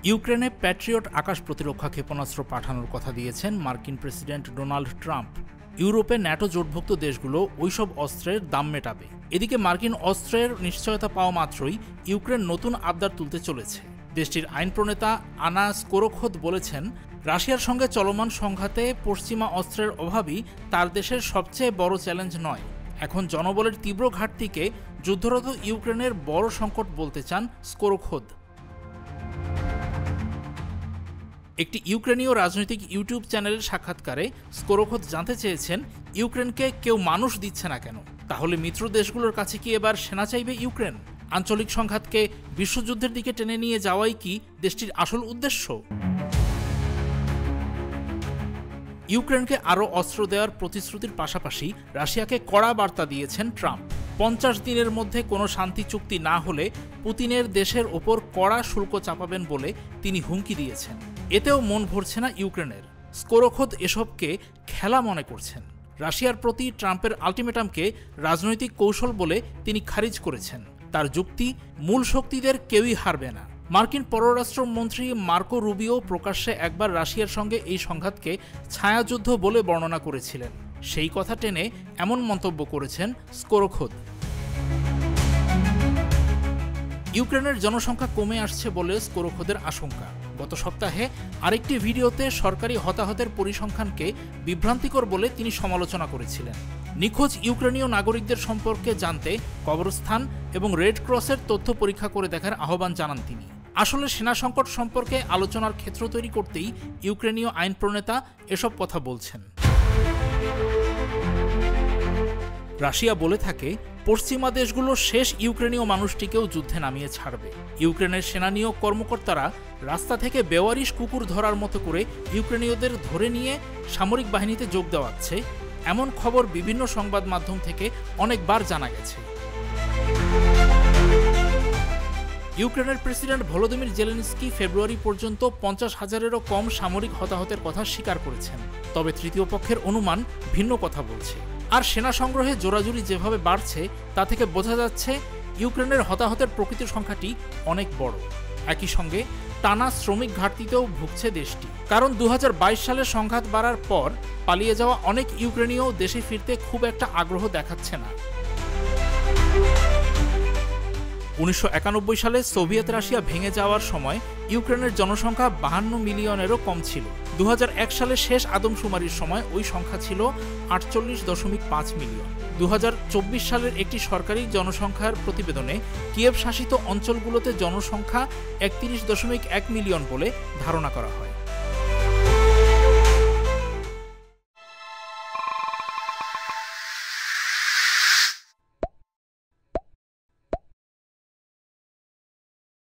ইউক্রেনে প্যাট্রিয়ট আকাশ প্রতিরক্ষা ক্ষেপণাস্ত্র পাঠানোর কথা দিয়েছেন মার্কিন প্রেসিডেন্ট ডোনাল্ড ট্রাম্প। ইউরোপে ন্যাটো জোটভুক্ত দেশগুলো ওইসব অস্ত্রের দাম মেটাবে। এদিকে মার্কিন অস্ত্রের নিশ্চয়তা পাওয়া মাত্রই ইউক্রেন নতুন আবদার তুলতে চলেছে। দেশটির আইন প্রণেতা আনা স্কোরোখোদ বলেছেন, রাশিয়ার সঙ্গে চলমান সংঘাতে পশ্চিমা অস্ত্রের অভাবই তার দেশের সবচেয়ে বড় চ্যালেঞ্জ নয়। এখন জনবলের তীব্র ঘাটতিকে যুদ্ধরত ইউক্রেনের বড় সংকট বলতে চান স্কোরোখোদ। একটি ইউক্রেনীয় রাজনৈতিক ইউটিউব চ্যানেলের সাক্ষাৎকারে স্কোরোখোদ জানতে চেয়েছেন, ইউক্রেনকে কেউ মানুষ দিচ্ছে না কেন? তাহলে মিত্র দেশগুলোর কাছে কি এবার সেনা চাইবে ইউক্রেন? আঞ্চলিক সংঘাতকে বিশ্বযুদ্ধের দিকে টেনে নিয়ে যাওয়াই কি দেশটির আসল উদ্দেশ্য? ইউক্রেনকে আরও অস্ত্র দেওয়ার প্রতিশ্রুতির পাশাপাশি রাশিয়াকে কড়া বার্তা দিয়েছেন ট্রাম্প। 50 দিনের মধ্যে কোনো শান্তি চুক্তি না হলে পুতিনের দেশের ওপর কড়া শুল্ক চাপাবেন বলে তিনি হুমকি দিয়েছেন। এতেও মন ভরছে না ইউক্রেনের। স্কোরোখোদ এসবকে খেলা মনে করছেন। রাশিয়ার প্রতি ট্রাম্পের আলটিমেটামকে রাজনৈতিক কৌশল বলে তিনি খারিজ করেছেন। তার যুক্তি, মূল শক্তিদের কেউই হারবে না। মার্কিন পররাষ্ট্রমন্ত্রী মার্কো রুবিও প্রকাশ্যে একবার রাশিয়ার সঙ্গে এই সংঘাতকে ছায়াযুদ্ধ বলে বর্ণনা করেছিলেন। সেই কথা টেনে এমন মন্তব্য করেছেন স্কোরোখোদ। ইউক্রেনের জনসংখ্যা কমে আসছে বলে স্কোরোখোদের আশঙ্কা। গত সপ্তাহে আরেকটি ভিডিওতে সরকারি হতাহতের পরিসংখ্যানকে বিভ্রান্তিকর বলে তিনি সমালোচনা করেছিলেন। নিখোঁজ ইউক্রেনীয় নাগরিকদের সম্পর্কে জানতে কবরস্থান এবং রেড ক্রসের তথ্য পরীক্ষা করে দেখার আহ্বান জানান তিনি। আসলে সেনা সংকট সম্পর্কে আলোচনার ক্ষেত্র তৈরি করতেই ইউক্রেনীয় আইন প্রণেতা এসব কথা বলছেন। রাশিয়া বলে থাকে, পশ্চিমা দেশগুলো শেষ ইউক্রেনীয় মানুষটিকেও যুদ্ধে নামিয়ে ছাড়বে। ইউক্রেনের সেনা নিয়োগ কর্মকর্তারা রাস্তা থেকে বেওয়ারিশ কুকুর ধরার মতো করে ইউক্রেনীয়দের ধরে নিয়ে সামরিক বাহিনীতে যোগ দেওয়াচ্ছে, এমন খবর বিভিন্ন সংবাদ মাধ্যম থেকে অনেকবার জানা গেছে। ইউক্রেনের প্রেসিডেন্ট ভলোদিমির জেলেনস্কি ফেব্রুয়ারি পর্যন্ত 50,000-এরও কম সামরিক হতাহতের কথা স্বীকার করেছেন। তবে তৃতীয় পক্ষের অনুমান ভিন্ন কথা বলছে। আর সেনা সংগ্রহে জোরাজুরি যেভাবে বাড়ছে তা থেকে বোঝা যাচ্ছে ইউক্রেনের হতাহতের প্রকৃত সংখ্যাটি অনেক বড়। একই সঙ্গে টানা শ্রমিক ঘাটতিতেও ভুগছে দেশটি। কারণ 2022 সালে সংঘাত বাড়ার পর পালিয়ে যাওয়া অনেক ইউক্রেনীয় দেশে ফিরতে খুব একটা আগ্রহ দেখাচ্ছে না। 1991 সালে সোভিয়েত রাশিয়া ভেঙে যাওয়ার সময় ইউক্রেনের জনসংখ্যা 52 মিলিয়নেরও কম ছিল। 2001 সালে শেষ আদমশুমারির সময় ওই সংখ্যা ছিল 48.5 মিলিয়ন। 2024 সালের একটি সরকারি জনসংখ্যার প্রতিবেদনে কিয়েভ শাসিত অঞ্চলগুলোতে জনসংখ্যা 31.1 মিলিয়ন বলে ধারণা করা হয়।